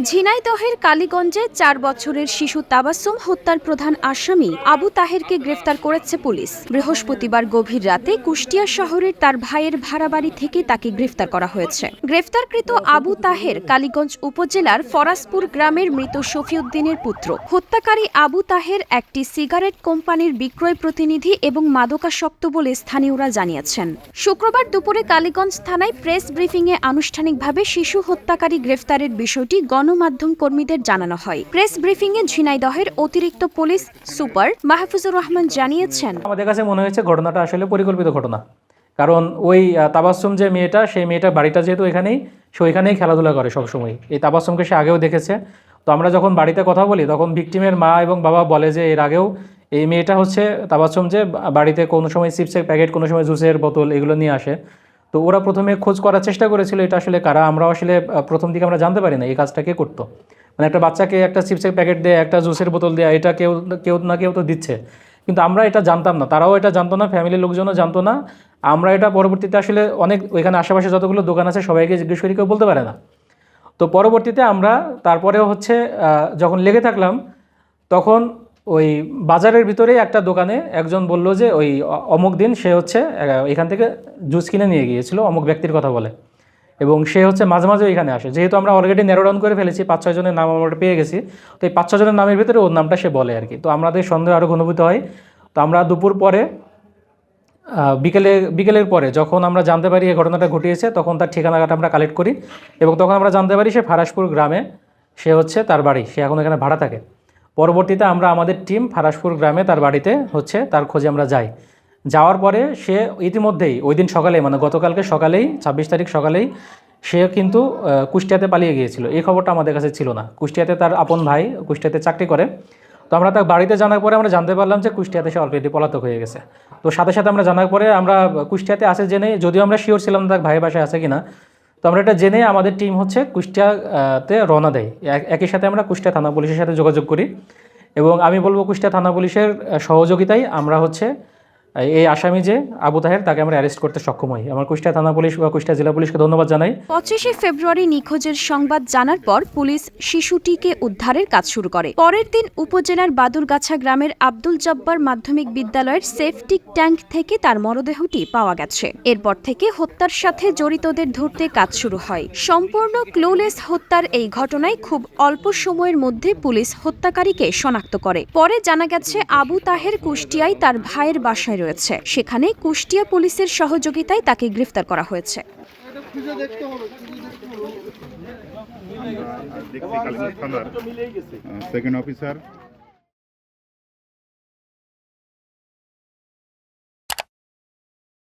ঝিনাইদহের কালীগঞ্জে ৪ বছরের শিশু তাবাসসুম হত্যার প্রধান আসামি আবু তাহেরকে গ্রেফতার করেছে পুলিশ। বৃহস্পতিবার গভীর রাতে কুষ্টিয়া শহরের তার ভাইয়ের ভাড়া বাড়ি থেকে তাকে গ্রেফতার করা হয়েছে। গ্রেফতারকৃত আবু তাহের কালীগঞ্জ উপজেলার ফরাসপুর গ্রামের মৃত শফিউদ্দিনের পুত্র। হত্যাকারী আবু তাহের একটি সিগারেট কোম্পানির বিক্রয় প্রতিনিধি এবং মাদকাসক্ত বলে স্থানীয়রা জানিয়েছেন। শুক্রবার দুপুরে কালীগঞ্জ থানায় প্রেস ব্রিফিংয়ে আনুষ্ঠানিকভাবে শিশু হত্যাকারী গ্রেফতারের বিষয়টি গণমাধ্যম কর্মীদের জানানো হয়। প্রেস ব্রিফিংয়ে ঝিনাইদহের অতিরিক্ত পুলিশ সুপার মাহফুজুর রহমান জানিয়েছেন, আমাদের কাছে মনে হয়েছে ঘটনাটা আসলে পরিকল্পিত ঘটনা। কারণ ওই তাবাসসুম যে মেয়েটা, সেই মেয়েটার বাড়িটা যেহেতু এখানেই, সে ওইখানেই খেলাধুলা করে সবসময়। এই তাবাসসুমকে সে আগেও দেখেছে। তো আমরা যখন বাড়িতে কথা বলি তখন ভিকটিমের মা এবং বাবা বলে যে এর আগেও এই মেয়েটা হচ্ছে তাবাসসুম যে বাড়িতে কোনো সময় চিপসের প্যাকেট, কোনো সময় জুসের বোতল এগুলো নিয়ে আসে। তো ওরা প্রথমে খোঁজ করার চেষ্টা করেছিল এটা আসলে কারা। আমরা আসলে প্রথম দিকে আমরা জানতে পারি না এই কাজটা কে করতো। মানে একটা বাচ্চাকে একটা চিপসের প্যাকেট দেয়, একটা জুসের বোতল দেয়, এটা কেউ তো দিচ্ছে, কিন্তু আমরা এটা জানতাম না, তারাও এটা জানতো না, ফ্যামিলির লোকজনও জানতো না। আমরা এটা পরবর্তীতে আসলে অনেক ওইখানে আশেপাশে যতগুলো দোকান আছে সবাইকে জিজ্ঞেস করি, কেউ বলতে পারে না। তো পরবর্তীতে আমরা তারপরেও হচ্ছে যখন লেগে থাকলাম, তখন ওই বাজারের ভিতরেই একটা দোকানে একজন বলল যে ওই অমুক দিন সে হচ্ছে এখান থেকে জুস কিনে নিয়ে গিয়েছিল, অমুক ব্যক্তির কথা বলে, এবং সে হচ্ছে মাঝে মাঝে এখানে আসে। যেহেতু আমরা অলরেডি ন্যারো ডাউন করে ফেলেছি, 5-6 জনের নাম আমরা পেয়ে গেছি, তো এই 5-6 জনের নামের ভিতরে ওর নামটা সে বলে আর কি। তো আমাদের সন্দেহ আরও ঘনীভূত হয়। তো আমরা দুপুর পরে বিকেলের পরে যখন আমরা জানতে পারি এই ঘটনাটা ঘটিয়েছে, তখন তার ঠিকানাটা আমরা কালেক্ট করি এবং তখন আমরা জানতে পারি সে ফারাসপুর গ্রামে, সে হচ্ছে তার বাড়ি, সে এখন এখানে ভাড়া থাকে। পরবর্তীতে আমরা আমাদের টিম ফারাসপুর গ্রামে তার বাড়িতে হচ্ছে তার খোঁজে আমরা যাই। যাওয়ার পরে সে ইতিমধ্যেই ওই দিন সকালেই, মানে গতকালকে সকালেই 26 তারিখ সকালেই সে কিন্তু কুষ্টিয়াতে পালিয়ে গিয়েছিল। এই খবরটা আমাদের কাছে ছিল না। কুষ্টিয়াতে তার আপন ভাই কুষ্টিয়াতে চাকরি করে। তো আমরা তার বাড়িতে জানার পরে আমরা জানতে পারলাম যে কুষ্টিয়াতে সে অলরেডি পলাতক হয়ে গেছে। তো সাথে সাথে আমরা জানার পরে আমরা কুষ্টিয়াতে আসে জেনে, যদিও আমরা শিওর ছিলাম তার ভাই বাসায় আছে কিনা, তো আমরা এটা জেনে আমাদের টিম হচ্ছে কুষ্টিয়াতে রওনা দেয়। একই সাথে আমরা কুষ্টিয়া থানা পুলিশের সাথে যোগাযোগ করি এবং আমি বলবো কুষ্টিয়া থানা পুলিশের সহযোগিতায় আমরা হচ্ছে এই আসামি যে আবু তাহের, তাকে আমরা অ্যারেস্ট করতে সক্ষম হই। আমার কুষ্টিয়া থানা পুলিশ বা কুষ্টিয়া জেলা পুলিশকে ধন্যবাদ জানাই। 25 ফেব্রুয়ারি নিখোঁজের সংবাদ জানার পর পুলিশ শিশুটিকে উদ্ধারের কাজ শুরু করে। পরের দিন উপজেলার বাদুরগাছা গ্রামের আব্দুল জব্বার মাধ্যমিক বিদ্যালয়ের সেফটিক ট্যাঙ্ক থেকে তার মরদেহটি পাওয়া গেছে। এরপর থেকে হত্যার সাথে জড়িতদের ধরতে কাজ শুরু হয়। সম্পূর্ণ ক্লুলেস হত্যার এই ঘটনায় খুব অল্প সময়ের মধ্যে পুলিশ হত্যাকারীকে শনাক্ত করে। পরে জানা গেছে আবু তাহের কুষ্টিয়ায় তার ভাইয়ের বাসায় রয়েছে। সেখানে কুষ্টিয়া পুলিশের সহযোগিতায় তাকে গ্রেফতার করা হয়েছে। Second officer